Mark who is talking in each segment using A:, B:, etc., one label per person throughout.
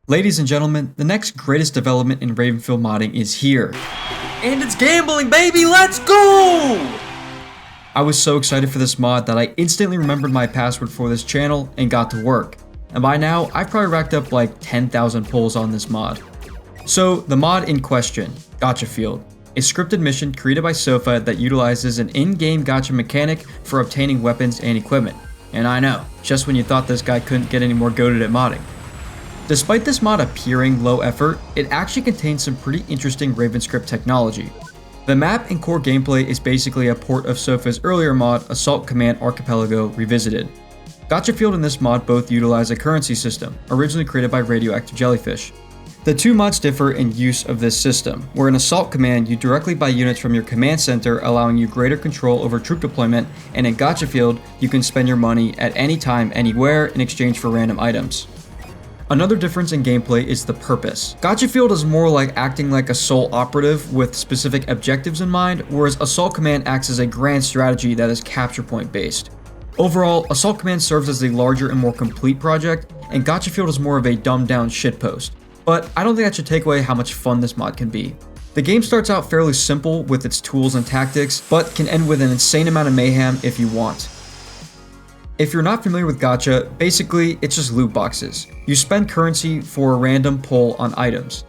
A: Ladies and gentlemen, the next greatest development in Ravenfield modding is here. And it's gambling, baby! Let's go! I was so excited for this mod that I instantly remembered my password for this channel and got to work. And by now, I've probably racked up like 10,000 pulls on this mod. So, the mod in question, Gachafield, a scripted mission created by Sofa that utilizes an in-game gacha mechanic for obtaining weapons and equipment. And I know, just when you thought this guy couldn't get any more goated at modding. Despite this mod appearing low effort, it actually contains some pretty interesting RavenScript technology. The map and core gameplay is basically a port of Sofa's earlier mod, Assault Command Archipelago Revisited. Gachafield and this mod both utilize a currency system, originally created by radioactive jellyfish. The two mods differ in use of this system, where in Assault Command you directly buy units from your command center, allowing you greater control over troop deployment, and in Gachafield you can spend your money at any time, anywhere in exchange for random items. Another difference in gameplay is the purpose. Gachafield is more like acting like a sole operative with specific objectives in mind, whereas Assault Command acts as a grand strategy that is capture point based. Overall, Assault Command serves as a larger and more complete project, and Gachafield is more of a dumbed down shitpost. But I don't think that should take away how much fun this mod can be. The game starts out fairly simple with its tools and tactics, but can end with an insane amount of mayhem if you want. If you're not familiar with gacha, basically it's just loot boxes. You spend currency for a random pull on items.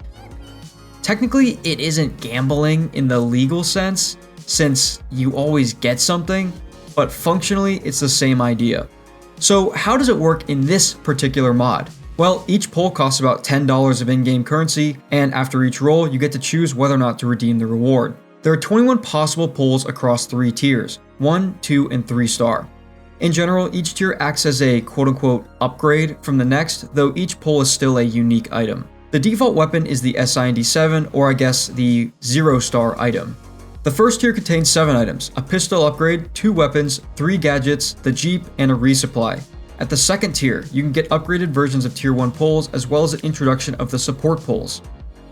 A: Technically, it isn't gambling in the legal sense, since you always get something, but functionally it's the same idea. So how does it work in this particular mod? Well, each pull costs about $10 of in-game currency, and after each roll, you get to choose whether or not to redeem the reward. There are 21 possible pulls across 3 tiers, 1, 2, and 3 star. In general, each tier acts as a quote-unquote upgrade from the next, though each pull is still a unique item. The default weapon is the SIND7, or I guess the 0-star item. The first tier contains 7 items, a pistol upgrade, 2 weapons, 3 gadgets, the Jeep, and a resupply. At the second tier, you can get upgraded versions of tier 1 pulls, as well as an introduction of the support pulls.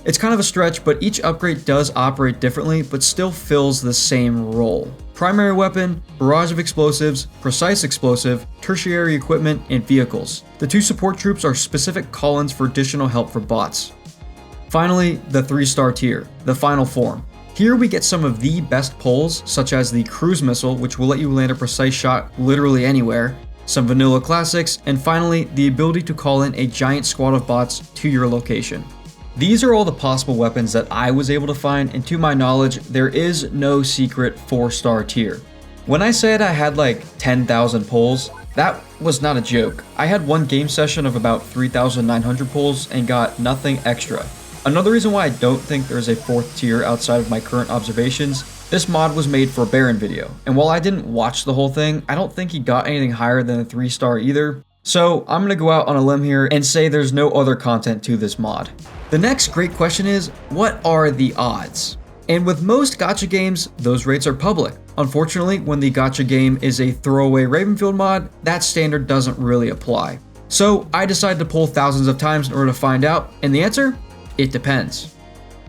A: It's kind of a stretch, but each upgrade does operate differently, but still fills the same role. Primary weapon, barrage of explosives, precise explosive, tertiary equipment, and vehicles. The 2 support troops are specific call-ins for additional help for bots. Finally, the 3-star tier, the final form. Here we get some of the best pulls, such as the cruise missile, which will let you land a precise shot literally anywhere, some vanilla classics, and finally, the ability to call in a giant squad of bots to your location. These are all the possible weapons that I was able to find, and to my knowledge, there is no secret 4-star tier. When I said I had like 10,000 pulls, that was not a joke. I had one game session of about 3,900 pulls and got nothing extra. Another reason why I don't think there's a 4th tier outside of my current observations, this mod was made for Baron video, and while I didn't watch the whole thing, I don't think he got anything higher than a 3-star either. So I'm gonna go out on a limb here and say there's no other content to this mod. The next great question is, what are the odds? And with most gacha games, those rates are public. Unfortunately, when the gacha game is a throwaway Ravenfield mod, that standard doesn't really apply. So I decided to pull thousands of times in order to find out, and the answer? It depends.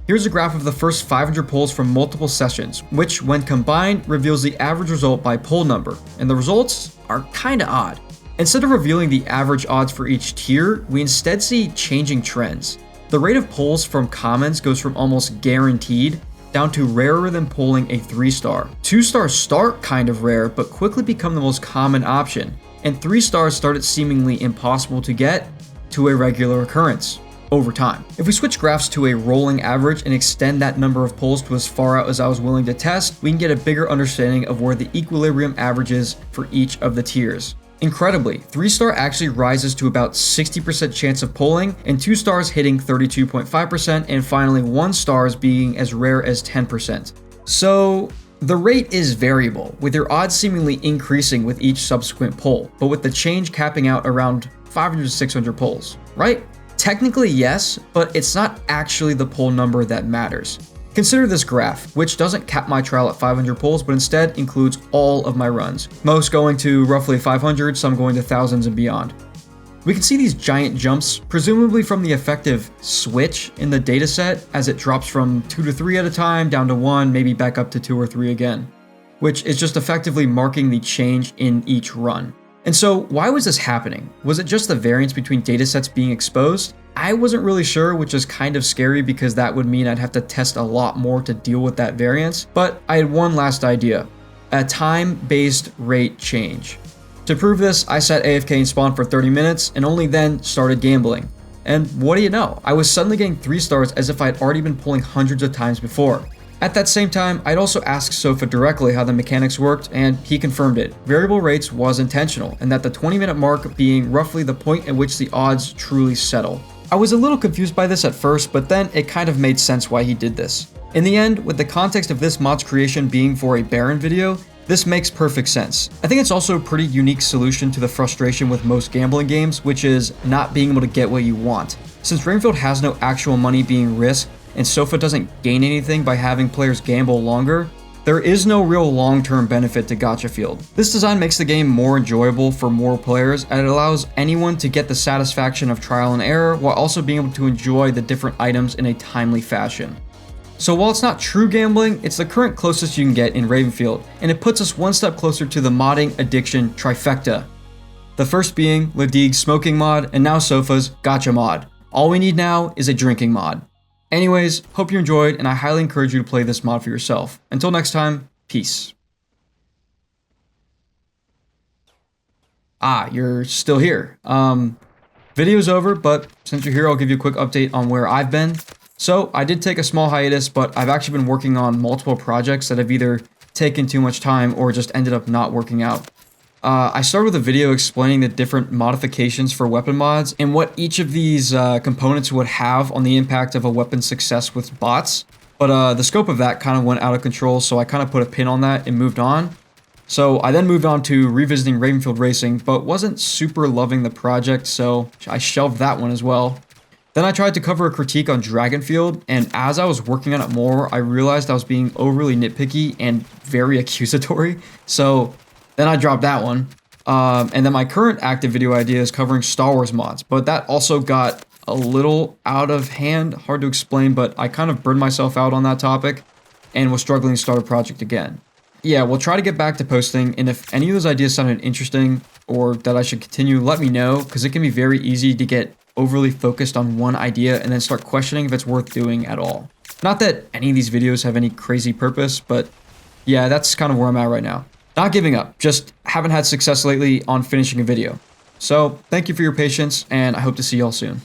A: Here's a graph of the first 500 pulls from multiple sessions, which when combined reveals the average result by pull number, and the results are kinda odd. Instead of revealing the average odds for each tier, we instead see changing trends. The rate of pulls from commons goes from almost guaranteed down to rarer than pulling a 3-star. 2-stars start kind of rare, but quickly become the most common option, and 3 stars started seemingly impossible to get to a regular occurrence over time. If we switch graphs to a rolling average and extend that number of pulls to as far out as I was willing to test, we can get a bigger understanding of where the equilibrium average is for each of the tiers. Incredibly, 3-star actually rises to about 60% chance of pulling, and 2 stars hitting 32.5%, and finally 1 stars being as rare as 10%. So the rate is variable, with your odds seemingly increasing with each subsequent pull, but with the change capping out around 500 to 600 pulls, right? Technically yes, but it's not actually the pull number that matters. Consider this graph, which doesn't cap my trial at 500 pulls, but instead includes all of my runs, most going to roughly 500, some going to thousands and beyond. We can see these giant jumps, presumably from the effective switch in the dataset, as it drops from 2 to 3 at a time, down to 1, maybe back up to 2 or 3 again, which is just effectively marking the change in each run. And so why was this happening? Was it just the variance between datasets being exposed? I wasn't really sure, which is kind of scary because that would mean I'd have to test a lot more to deal with that variance, but I had one last idea: a time-based rate change. To prove this, I sat AFK and spawned for 30 minutes and only then started gambling. And what do you know? I was suddenly getting 3 stars as if I'd already been pulling hundreds of times before. At that same time, I'd also asked Sofa directly how the mechanics worked, and he confirmed it. Variable rates was intentional, and that the 20-minute mark being roughly the point at which the odds truly settle. I was a little confused by this at first, but then it kind of made sense why he did this. In the end, with the context of this mod's creation being for a Baron video, this makes perfect sense. I think it's also a pretty unique solution to the frustration with most gambling games, which is not being able to get what you want. Since Ravenfield has no actual money being risked, and Sofa doesn't gain anything by having players gamble longer, there is no real long-term benefit to Gachafield. This design makes the game more enjoyable for more players, and it allows anyone to get the satisfaction of trial and error while also being able to enjoy the different items in a timely fashion. So while it's not true gambling, it's the current closest you can get in Ravenfield, and it puts us one step closer to the modding addiction trifecta. The first being Ladigue's smoking mod, and now Sofa's gacha mod. All we need now is a drinking mod. Anyways, hope you enjoyed, and I highly encourage you to play this mod for yourself. Until next time, peace. You're still here. Video's over, but since you're here, I'll give you a quick update on where I've been. So, I did take a small hiatus, but I've actually been working on multiple projects that have either taken too much time or just ended up not working out. I started with a video explaining the different modifications for weapon mods and what each of these components would have on the impact of a weapon's success with bots. But the scope of that kind of went out of control, so I kind of put a pin on that and moved on. So I then moved on to revisiting Ravenfield Racing, but wasn't super loving the project, so I shelved that one as well. Then I tried to cover a critique on Dragonfield, and as I was working on it more, I realized I was being overly nitpicky and very accusatory, so then I dropped that one. And then my current active video idea is covering Star Wars mods, but that also got a little out of hand, hard to explain, but I kind of burned myself out on that topic and was struggling to start a project again. Yeah, we'll try to get back to posting, and if any of those ideas sounded interesting or that I should continue, let me know, because it can be very easy to get overly focused on one idea and then start questioning if it's worth doing at all. Not that any of these videos have any crazy purpose, but yeah, that's kind of where I'm at right now. Not giving up, just haven't had success lately on finishing a video. So, thank you for your patience, and I hope to see y'all soon.